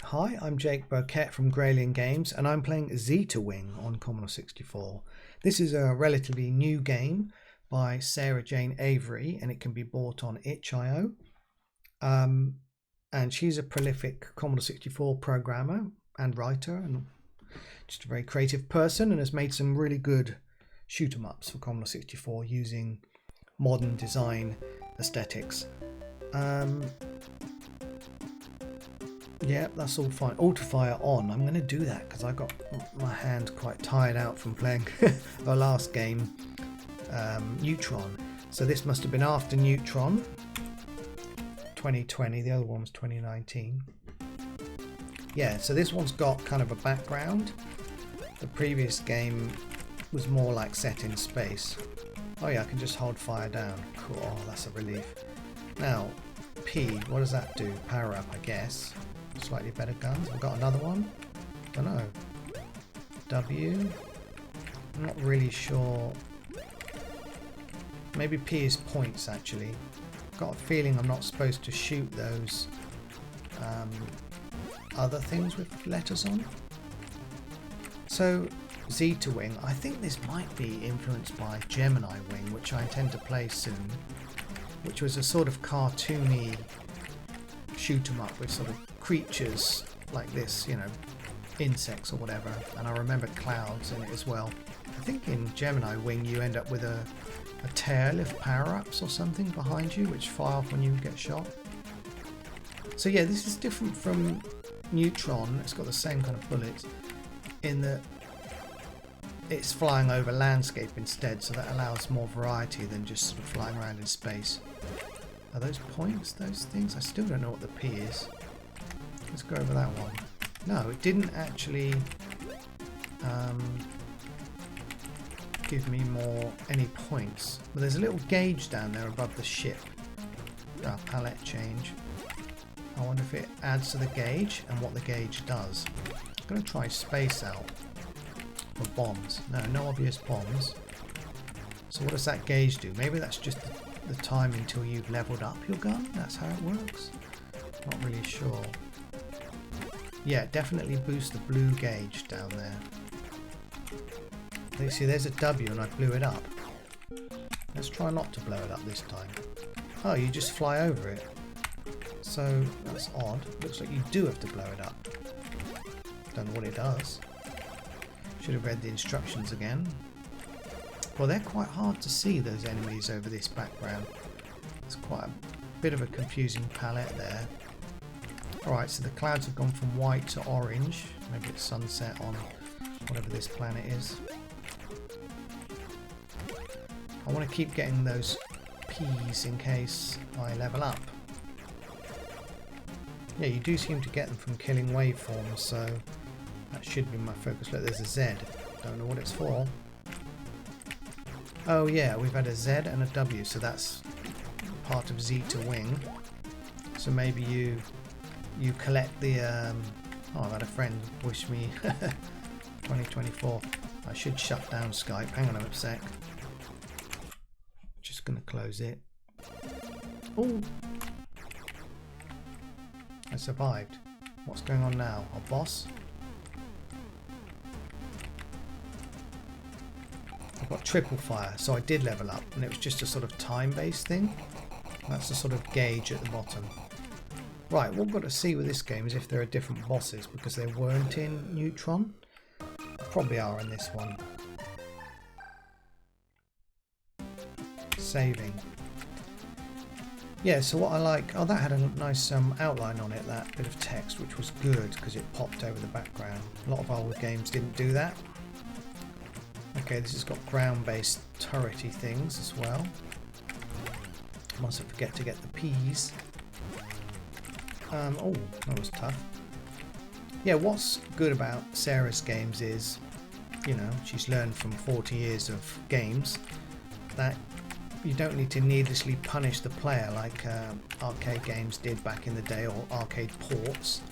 Hi, I'm Jake Burkett from Graylian Games and I'm playing Zeta Wing on Commodore 64. This is a relatively new game by Sarah Jane Avery and it can be bought on itch.io. And she's a prolific Commodore 64 programmer and writer and just a very creative person and has made some really good shoot 'em ups for Commodore 64 using modern design aesthetics. Yeah, that's all fine. Autofire on. I'm going to do that because I got my hand quite tired out from playing our last game, Neutron. So this must have been after Neutron, 2020. The other one was 2019. Yeah, so this one's got kind of a background. The previous game was more like set in space. Oh yeah, I can just hold fire down. Cool. Oh, that's a relief. Now, P, what does that do? Power up, I guess. Slightly better guns. I've got another one. I don't know. W. I'm not really sure. Maybe P is points actually. I've got a feeling I'm not supposed to shoot those other things with letters on. So Zeta Wing, I think this might be influenced by Gemini Wing, which I intend to play soon, which was a sort of cartoony shoot 'em up with sort of creatures like this, you know, insects or whatever, and I remember clouds in it as well. I think in Gemini Wing you end up with a tail of power-ups or something behind you which fire off when you get shot. So yeah, this is different from Neutron. It's got the same kind of bullets in that it's flying over landscape instead, so that allows more variety than just sort of flying around in space. Are those points, those things? I still don't know what the P is. Let's go over that one. No, it didn't actually give me any points. But there's a little gauge down there above the ship. Palette change. I wonder if it adds to the gauge and what the gauge does. I'm going to try space out for bombs. No obvious bombs. So what does that gauge do? Maybe that's just the time until you've leveled up your gun? That's how it works? Not really sure. Yeah, definitely boost the blue gauge down there. You see, there's a W and I blew it up. Let's try not to blow it up this time. Oh, you just fly over it. So, that's odd. Looks like you do have to blow it up. Don't know what it does. Should have read the instructions again. Well, they're quite hard to see, those enemies over this background. It's quite a bit of a confusing palette there. Alright, so the clouds have gone from white to orange. Maybe it's sunset on whatever this planet is. I want to keep getting those P's in case I level up. Yeah, you do seem to get them from killing waveforms, so that should be my focus. Look, there's a Z. Don't know what it's for. Oh yeah, we've had a Z and a W, so that's part of Zeta Wing. So maybe you collect the oh, I've had a friend wish me 2024. I should shut down Skype. Hang on a sec. Just gonna close it. Oh, I survived. What's going on now? Our boss? I've got triple fire, so I did level up, and it was just a sort of time-based thing. That's the sort of gauge at the bottom. Right, what we've got to see with this game is if there are different bosses, because they weren't in Neutron. Probably are in this one. Saving. Yeah, so what I like... Oh, that had a nice outline on it, that bit of text, which was good, because it popped over the background. A lot of older games didn't do that. Okay, this has got ground-based turrety things as well. Mustn't forget to get the P's. Oh, that was tough. Yeah, what's good about Sarah's games is, you know, she's learned from 40 years of games that you don't need to needlessly punish the player like arcade games did back in the day, or arcade ports.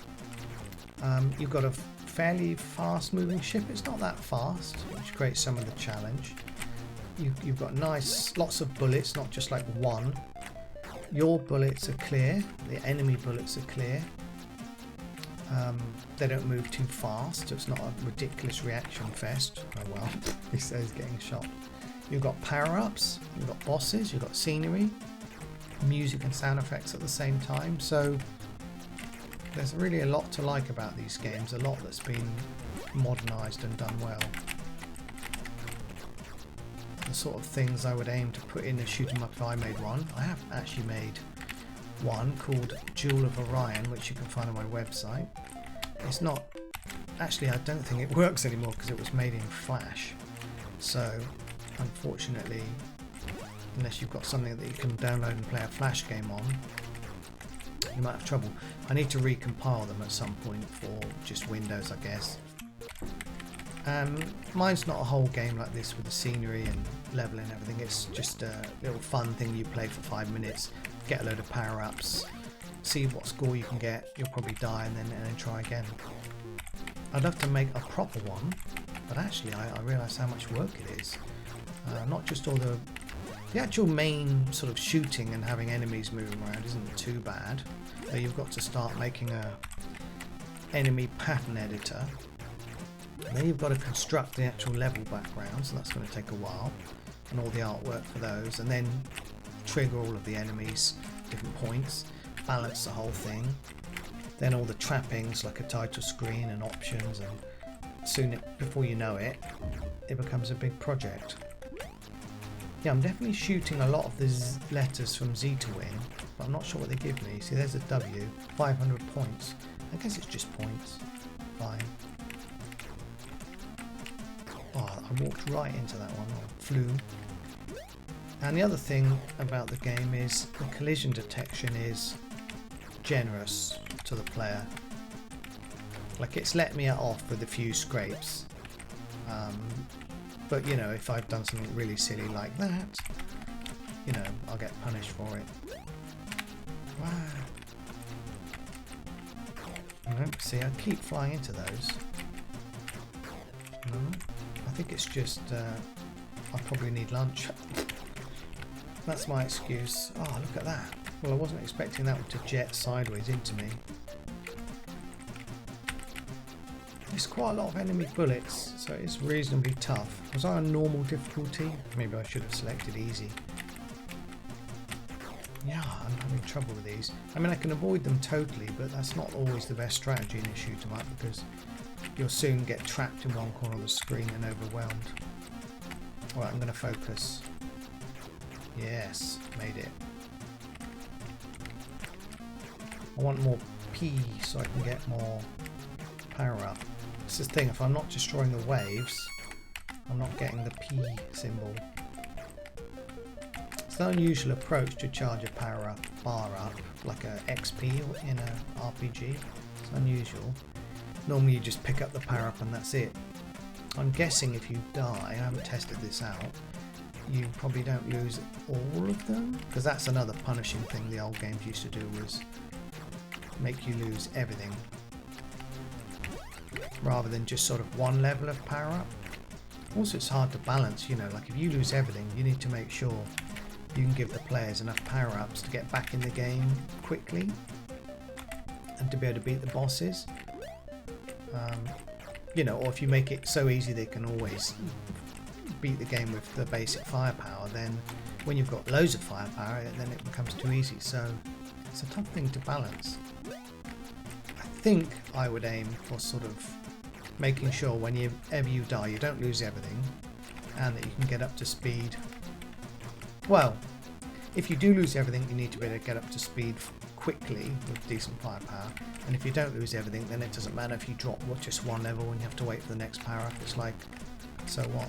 You've got a fairly fast moving ship. It's not that fast, which creates some of the challenge. You've got lots of bullets, not just like one. Your bullets are clear, the enemy bullets are clear. They don't move too fast, so it's not a ridiculous reaction fest. Oh well, he says getting shot. You've got power-ups, you've got bosses, you've got scenery, music and sound effects at the same time, so there's really a lot to like about these games, a lot that's been modernised and done well. The sort of things I would aim to put in a shoot 'em up if I made one. I have actually made one called Jewel of Orion, which you can find on my website. It's not, actually I don't think it works anymore because it was made in Flash, so unfortunately, unless you've got something that you can download and play a Flash game on, you might have trouble. I need to recompile them at some point for just Windows, I guess. Mine's not a whole game like this with the scenery and leveling and everything. It's just a little fun thing you play for 5 minutes, get a load of power-ups, see what score you can get. You'll probably die and then try again. I'd love to make a proper one, but actually I realise how much work it is. Not just all the actual main sort of shooting and having enemies moving around isn't too bad. But you've got to start making a enemy pattern editor. And then you've got to construct the actual level background, so that's going to take a while, and all the artwork for those, and then trigger all of the enemies, different points, balance the whole thing. Then all the trappings like a title screen and options, and soon before you know it, it becomes a big project. Yeah, I'm definitely shooting a lot of the letters from Zeta Wing, but I'm not sure what they give me. See, there's a W, 500 points. I guess it's just points. Fine. Oh, I walked right into that one, or flew. And the other thing about the game is the collision detection is generous to the player. Like, it's let me off with a few scrapes. But you know, if I've done something really silly like that, you know, I'll get punished for it. Wow. See, I keep flying into those. I think it's just I probably need lunch. That's my excuse. Oh, look at that. Well, I wasn't expecting that one to jet sideways into me. There's quite a lot of enemy bullets, so it's reasonably tough. Was I on normal difficulty? Maybe I should have selected easy. Yeah, I'm having trouble with these. I mean, I can avoid them totally, but that's not always the best strategy in a shoot 'em up, because you'll soon get trapped in one corner of the screen and overwhelmed. Alright, I'm going to focus. Yes, made it. I want more P so I can get more power up. This is the thing, if I'm not destroying the waves, I'm not getting the P symbol. It's an unusual approach to charge a power up bar up, like a XP in a RPG. It's unusual. Normally you just pick up the power up and that's it. I'm guessing if you die, I haven't tested this out, you probably don't lose all of them, because that's another punishing thing the old games used to do, was make you lose everything rather than just sort of one level of power up. Also, it's hard to balance, you know, like if you lose everything, you need to make sure you can give the players enough power ups to get back in the game quickly and to be able to beat the bosses. You know, or if you make it so easy they can always beat the game with the basic firepower, then when you've got loads of firepower, then it becomes too easy. So it's a tough thing to balance. I think I would aim for sort of making sure whenever you die, you don't lose everything, and that you can get up to speed. Well, if you do lose everything, you need to be able to get up to speed quickly with decent firepower, and if you don't lose everything, then it doesn't matter if you drop just one level and you have to wait for the next power up. It's like, so what?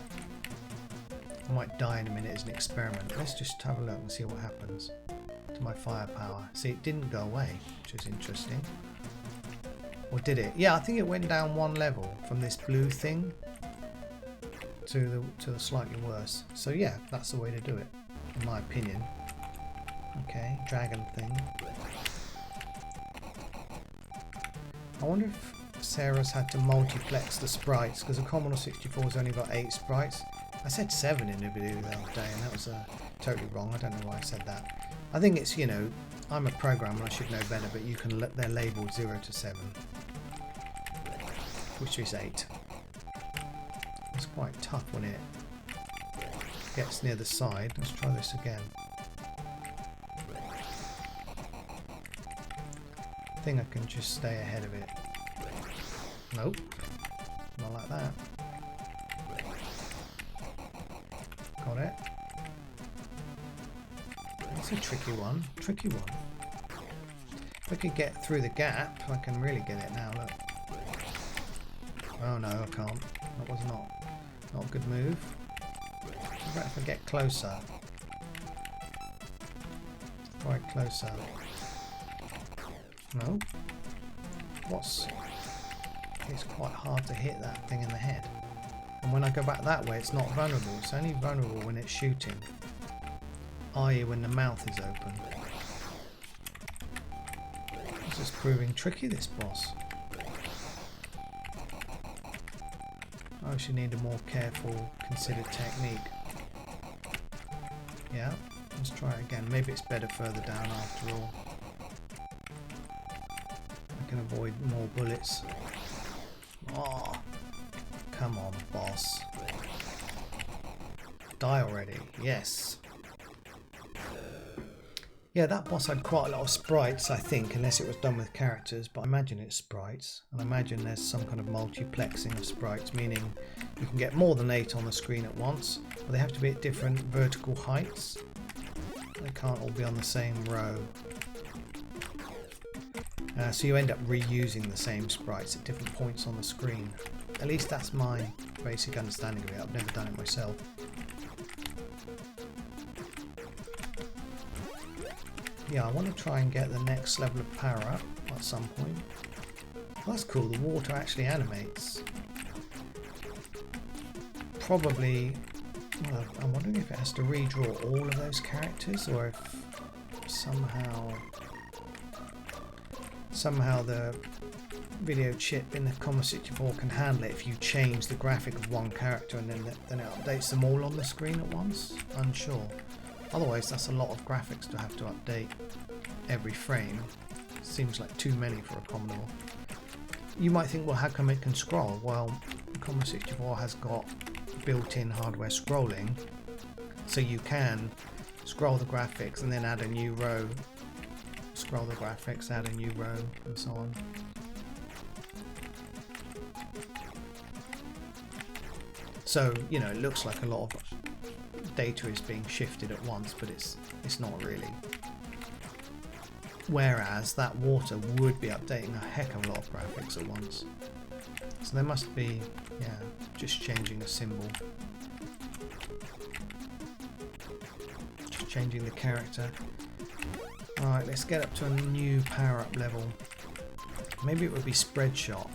I might die in a minute as an experiment. Let's just have a look and see what happens to my firepower. See, it didn't go away, which is interesting. Or did it? Yeah, I think it went down one level from this blue thing to the slightly worse. So yeah, that's the way to do it, in my opinion. Okay, dragon thing. I wonder if Sarah's had to multiplex the sprites, because the Commodore 64's only got 8 sprites. I said 7 in the video the other day, and that was totally wrong. I don't know why I said that. I think it's, you know, I'm a programmer, I should know better, but you can they're labelled 0 to 7. which is 8. It's quite tough when it gets near the side. Let's try this again. I think I can just stay ahead of it. Nope, not like that. Got it. That's a tricky one. Tricky one. If I could get through the gap, I can really get it now. Look. Oh no, I can't. That was not a good move. What about if I get closer? Right, closer. No. It's quite hard to hit that thing in the head. And when I go back that way, it's not vulnerable. It's only vulnerable when it's shooting, i.e. when the mouth is open. This is proving tricky, this boss. I actually need a more careful, considered technique. Yeah, let's try it again. Maybe it's better further down after all. I can avoid more bullets. Oh, come on, boss. Die already. Yes. Yeah, that boss had quite a lot of sprites, I think, unless it was done with characters, but I imagine it's sprites. And I imagine there's some kind of multiplexing of sprites, meaning you can get more than 8 on the screen at once, but they have to be at different vertical heights. They can't all be on the same row. So you end up reusing the same sprites at different points on the screen. At least that's my basic understanding of it. I've never done it myself. Yeah, I want to try and get the next level of power up at some point. Well, that's cool, the water actually animates. Probably, well, I'm wondering if it has to redraw all of those characters, or if somehow the video chip in the Vice64 can handle it if you change the graphic of one character and then it updates them all on the screen at once. Unsure. Otherwise, that's a lot of graphics to have to update every frame. Seems like too many for a Commodore. You might think, well, how come it can scroll? Well, the Vice64 has got built-in hardware scrolling, so you can scroll the graphics and then add a new row. Scroll the graphics, add a new row, and so on. So, you know, it looks like a lot of data is being shifted at once, but it's not really. Whereas that water would be updating a heck of a lot of graphics at once. So there must be, yeah, just changing a symbol. Just changing the character. Alright, let's get up to a new power-up level. Maybe it would be spread shot.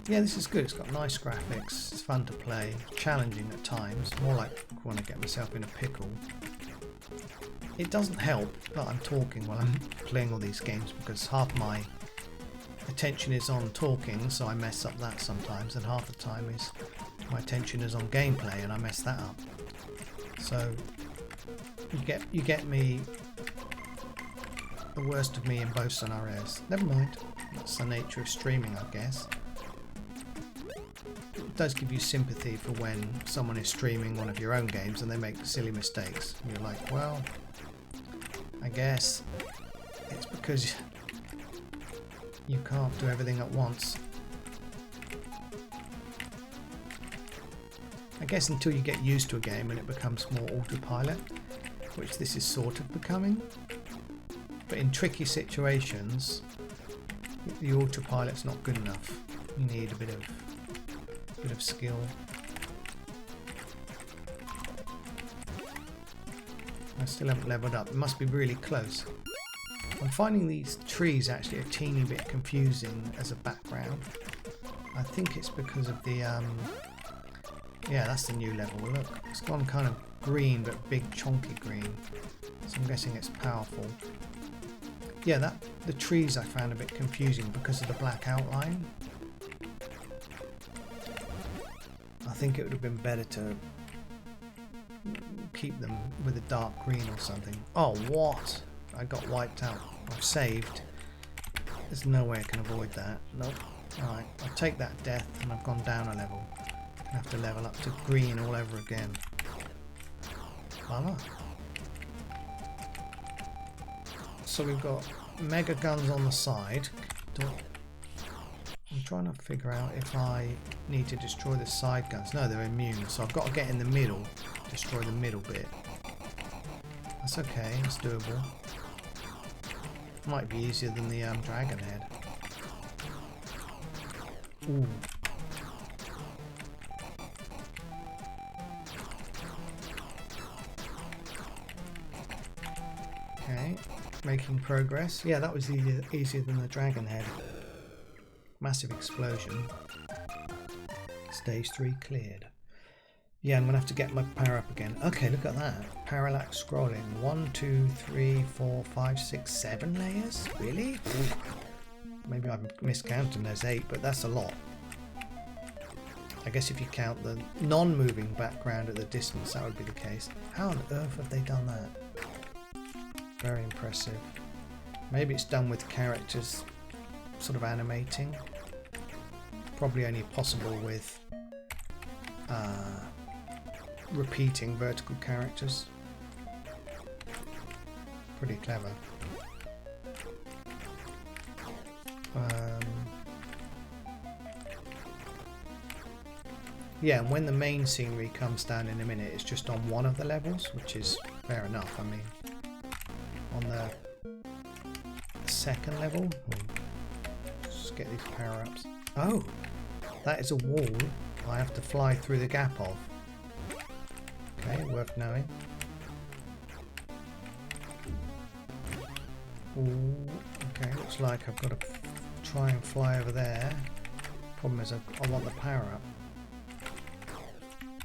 Yeah, this is good. It's got nice graphics. It's fun to play. Challenging at times. More like when I get myself in a pickle. It doesn't help that I'm talking while I'm playing all these games, because half my attention is on talking, so I mess up that sometimes, and half the time is my attention is on gameplay and I mess that up. So you get me, the worst of me in both scenarios. Never mind. That's the nature of streaming, I guess. It does give you sympathy for when someone is streaming one of your own games and they make silly mistakes. And you're like, well, I guess it's because you can't do everything at once. I guess until you get used to a game and it becomes more autopilot, which this is sort of becoming. But in tricky situations, the autopilot's not good enough. You need a bit of skill. I still haven't leveled up. It must be really close. I'm finding these trees actually a teeny bit confusing as a background. I think it's because of the yeah, that's the new level. Look, it's gone kind of green, but big chunky green. So I'm guessing it's powerful. Yeah, the trees I found a bit confusing because of the black outline. I think it would have been better to keep them with a dark green or something. Oh, what? I got wiped out. I've saved. There's no way I can avoid that. Nope. Alright, I'll take that death and I've gone down a level. I have to level up to green all over again. Bummer. So we've got mega guns on the side. I'm trying to figure out if I need to destroy the side guns. No, they're immune, so I've got to get in the middle, destroy the middle bit. That's okay, it's doable. Might be easier than the dragon head. Ooh. Okay, making progress. Yeah, that was easier than the dragon head. Massive explosion. Stage 3 cleared. Yeah, I'm going to have to get my power up again. Okay, look at that. Parallax scrolling. 1, 2, 3, 4, 5, 6, 7 layers? Really? Ooh. Maybe I'm miscounting, there's 8, but that's a lot. I guess if you count the non-moving background at the distance, that would be the case. How on earth have they done that? Very impressive. Maybe it's done with characters sort of animating. Probably only possible with repeating vertical characters. Pretty clever. Yeah, and when the main scenery comes down in a minute, it's just on one of the levels, which is fair enough. I mean, on the second level, just get these power-ups. Oh, that is a wall I have to fly through the gap of. Okay, worth knowing. Ooh, okay, looks like I've got to try and fly over there. Problem is I want the power-up.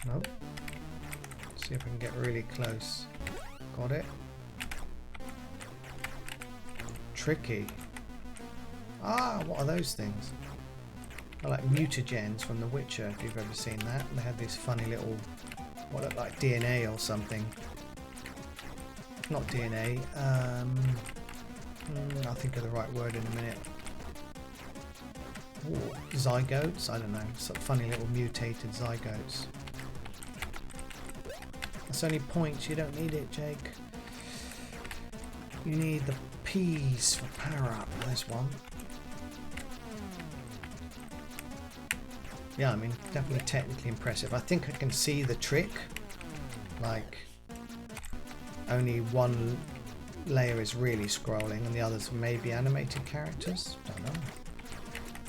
Nope. See if I can get really close. Got it. Tricky. Ah, what are those things? They're like mutagens from The Witcher, if you've ever seen that. They have these funny little, what look like DNA or something. Not DNA. I'll think of the right word in a minute. Ooh, zygotes? I don't know. Some funny little mutated zygotes. That's only points. You don't need it, Jake. You need the P's for power up. There's one. Yeah, I mean, definitely technically impressive. I think I can see the trick. Like, only one layer is really scrolling and the others may be animated characters. Don't know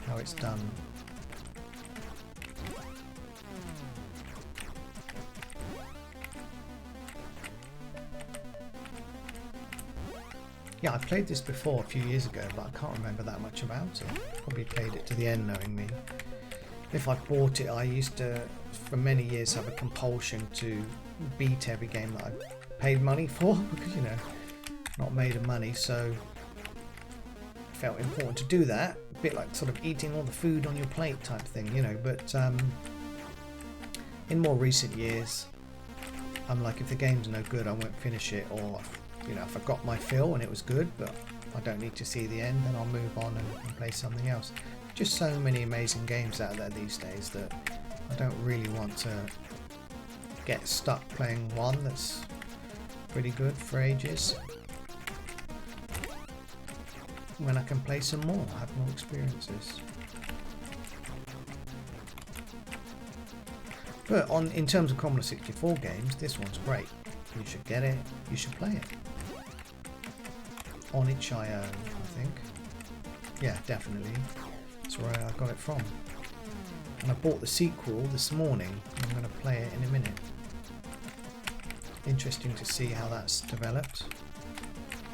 how it's done. Yeah, I played this before a few years ago, but I can't remember that much about it. Probably played it to the end, knowing me. If I bought it, I used to, for many years, have a compulsion to beat every game that I paid money for, because, you know, not made of money, so it felt important to do that. A bit like sort of eating all the food on your plate type thing, you know, but in more recent years, I'm like, if the game's no good, I won't finish it, or, you know, if I got my fill and it was good, but I don't need to see the end, then I'll move on and play something else. Just so many amazing games out there these days that I don't really want to get stuck playing one that's pretty good for ages when I can play some more, have more experiences. But in terms of Commodore 64 games, this one's great. You should get it, you should play it. On itch.io, I think. Yeah, definitely. That's where I got it from. And I bought the sequel this morning. I'm going to play it in a minute. Interesting to see how that's developed.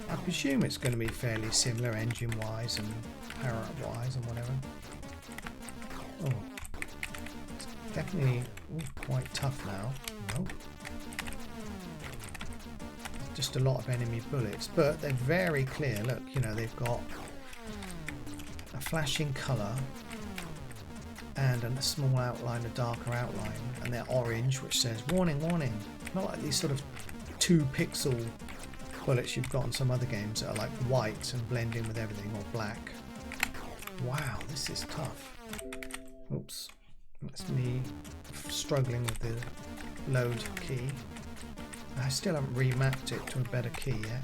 I presume it's going to be fairly similar engine-wise and power-up-wise and whatever. Oh, it's definitely quite tough now. Nope. Just a lot of enemy bullets, but they're very clear. Look, you know, they've got a flashing colour and a small outline, a darker outline, and they're orange, which says warning, warning. Not like these sort of 2 pixel bullets you've got in some other games that are like white and blend in with everything, or black. Wow, this is tough. Oops. That's me struggling with the load key. I still haven't remapped it to a better key yet.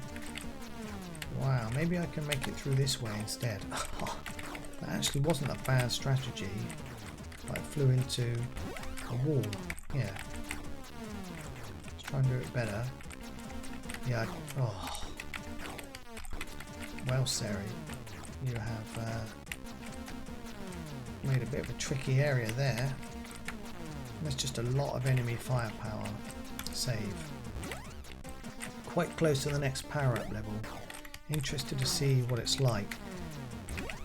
Wow, maybe I can make it through this way instead. That actually wasn't a bad strategy. I flew into a wall. Yeah. Let's try and do it better. Yeah. Oh. Well, Seri, you have made a bit of a tricky area there. There's just a lot of enemy firepower. Save. Quite close to the next power-up level. Interested to see what it's like.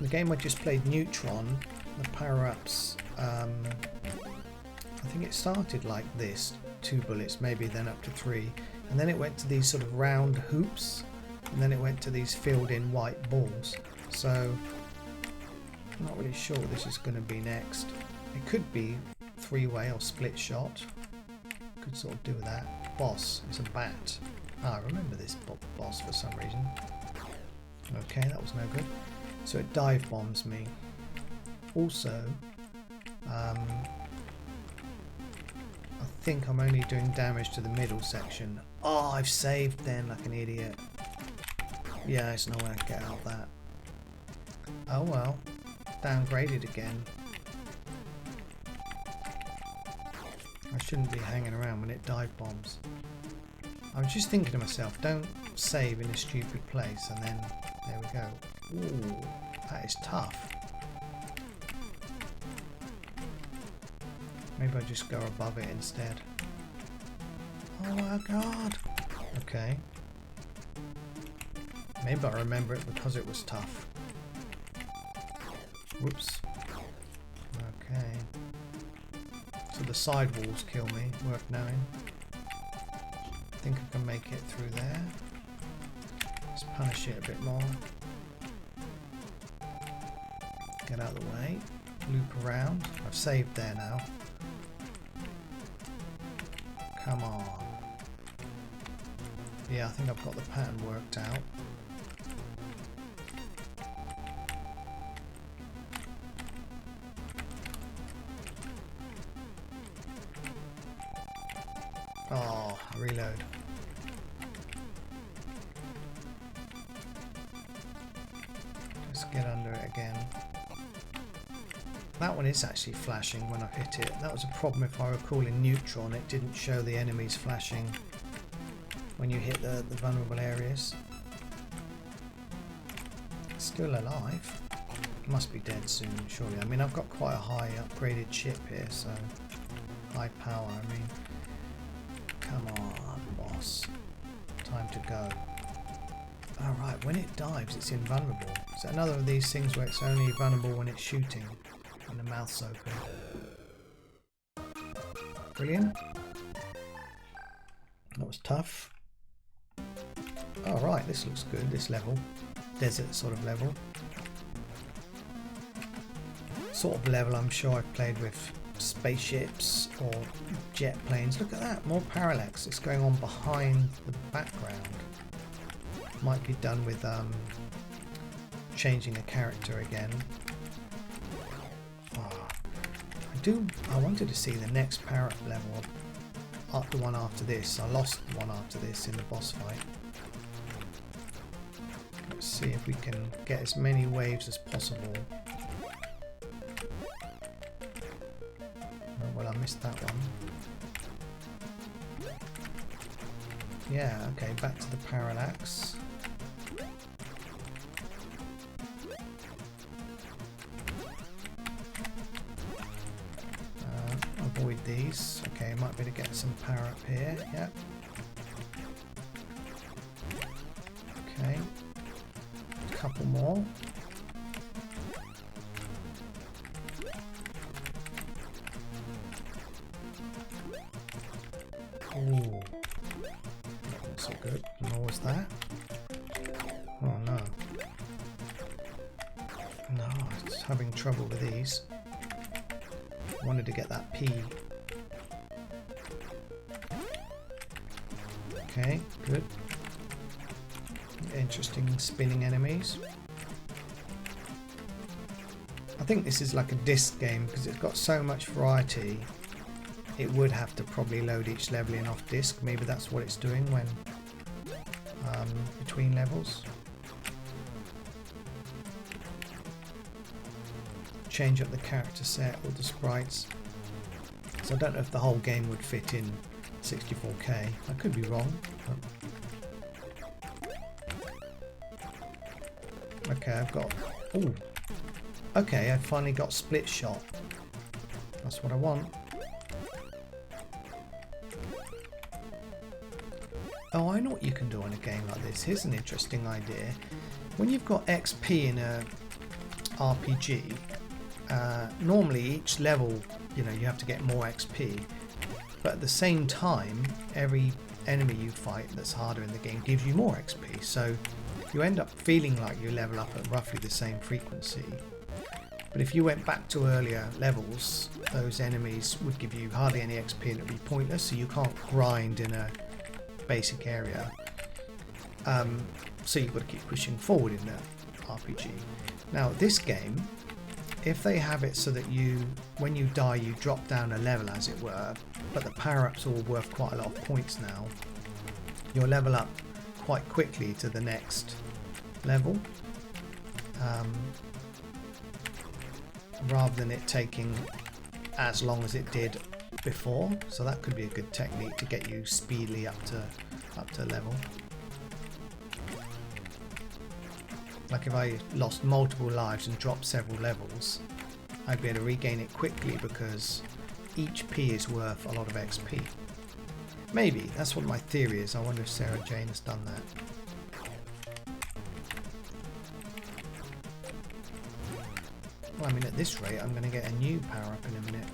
The game I just played, Neutron, the power-ups, I think it started like this, 2 bullets, maybe then up to 3, and then it went to these sort of round hoops, and then it went to these filled-in white balls. So I'm not really sure what this is going to be next. It could be 3-way or split shot. Could sort of do with that. Boss is a bat. I remember this boss for some reason. Okay, that was no good. So it dive bombs me. Also, I think I'm only doing damage to the middle section. Oh, I've saved then like an idiot. Yeah, there's no way I can get out of that. Oh well. Downgraded again. I shouldn't be hanging around when it dive bombs. I was just thinking to myself, don't save in a stupid place, and then there we go. Ooh, that is tough. Maybe I just go above it instead. Oh my god! Okay. Maybe I remember it because it was tough. Whoops. Okay. So the side walls kill me, worth knowing. I think I can make it through there. Let's punish it a bit more. Get out of the way. Loop around. I've saved there now. Come on. Yeah, I think I've got the pattern worked out. Oh, reload. Let's get under it again. That one is actually flashing when I hit it. That was a problem, if I recall, in Neutron. It didn't show the enemies flashing when you hit the vulnerable areas. It's still alive. Must be dead soon, surely. I mean, I've got quite a high upgraded ship here, so high power, I mean. Come on, boss. Time to go. Alright, when it dives, it's invulnerable. Is that another of these things where it's only vulnerable when it's shooting and the mouth's open? Brilliant. That was tough. Alright, this looks good, this level. Desert sort of level. Sort of level I'm sure I've played with spaceships or jet planes. Look at that, more parallax. It's going on behind the background. Might be done with changing a character again. Oh, I wanted to see the next power-up level, the one after this. I lost the one after this in the boss fight. Let's see if we can get as many waves as possible. Oh, well, I missed that one. Yeah, okay, back to the parallax. Avoid these. Okay, might be able to get some power up here. Yep. Okay. A couple more. Ooh. Not so good. Nor was that. Oh no. No, I was having trouble with these. Wanted to get that P. Okay, good. Interesting spinning enemies. I think this is like a disc game because it's got so much variety. It would have to probably load each level in off disc. Maybe that's what it's doing when between levels. Change up the character set or the sprites. So I don't know if the whole game would fit in 64K. I could be wrong. Okay, I've got... Ooh. Okay, I finally got split shot. That's what I want. Oh, I know what you can do on a game like this. Here's an interesting idea. When you've got XP in a RPG, normally each level, you know, you have to get more XP. But at the same time, every enemy you fight that's harder in the game gives you more XP. So you end up feeling like you level up at roughly the same frequency. But if you went back to earlier levels, those enemies would give you hardly any XP and it would be pointless. So you can't grind in a basic area. So you've got to keep pushing forward in the RPG. Now this game, if they have it so that you, when you die, you drop down a level as it were, but the power-ups are all worth quite a lot of points now, you'll level up quite quickly to the next level, rather than it taking as long as it did before. So that could be a good technique to get you speedily up to level. Like if I lost multiple lives and dropped several levels, I'd be able to regain it quickly because each P is worth a lot of XP. Maybe, that's what my theory is. I wonder if Sarah Jane has done that. Well, I mean at this rate I'm going to get a new power up in a minute.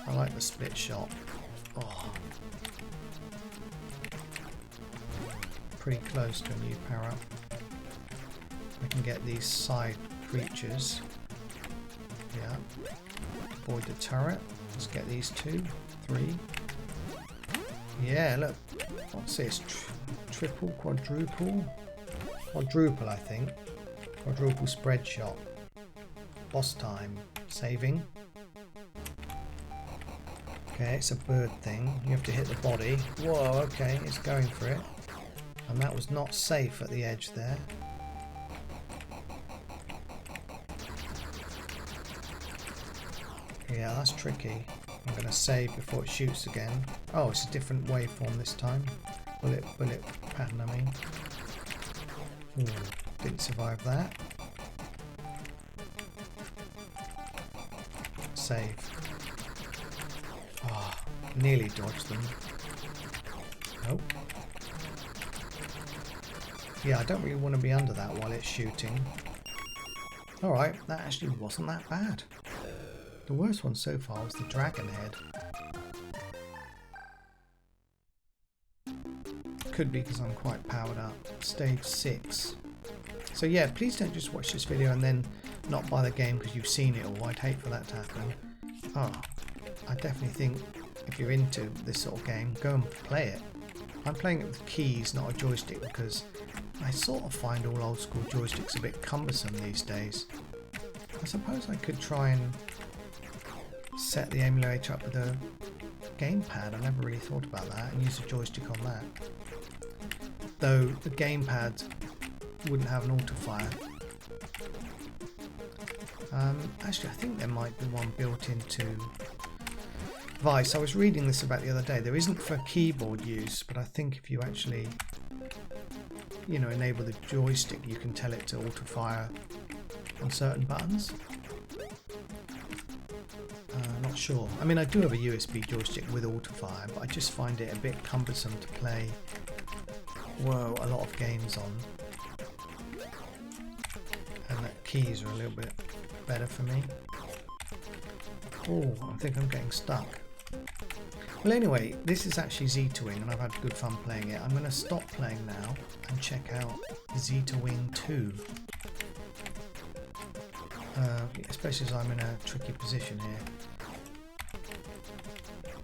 I like the split shot. Oh. Pretty close to a new power up. We can get these side creatures. Yeah. Avoid the turret. Let's get these 2, 3. Yeah, look. What's this? Triple, quadruple? Quadruple, I think. Quadruple spread shot. Boss time. Saving. Okay, it's a bird thing. You have to hit the body. Whoa, okay, it's going for it. And that was not safe at the edge there. Yeah, that's tricky. I'm going to save before it shoots again. Oh, it's a different waveform this time. Bullet pattern, I mean. Ooh, didn't survive that. Save. Oh, nearly dodged them. Nope. Yeah, I don't really want to be under that while it's shooting. Alright, that actually wasn't that bad. The worst one so far was the dragon head. Could be because I'm quite powered up. Stage 6. So yeah, please don't just watch this video and then not buy the game because you've seen it all. I'd hate for that to happen. Oh, I definitely think if you're into this sort of game, go and play it. I'm playing it with keys, not a joystick, because I sort of find all old school joysticks a bit cumbersome these days. I suppose I could try and set the emulator up with a gamepad. I never really thought about that, and use a joystick on that. Though the gamepad wouldn't have an auto fire. Actually, I think there might be one built into Vice. I was reading this about the other day. There isn't for keyboard use, but I think if you actually, you know, enable the joystick, you can tell it to auto fire on certain buttons. Not sure. I mean, I do have a USB joystick with auto fire, but I just find it a bit cumbersome to play, whoa, a lot of games on. And the keys are a little bit better for me. Oh, I think I'm getting stuck. Well, anyway, this is actually Zeta Wing, and I've had good fun playing it. I'm going to stop playing now and check out Zeta Wing 2. Especially as I'm in a tricky position here.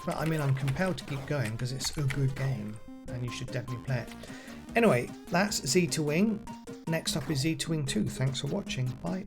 But I mean, I'm compelled to keep going because it's a good game and you should definitely play it. Anyway, that's Zeta Wing. Next up is Zeta Wing 2. Thanks for watching. Bye.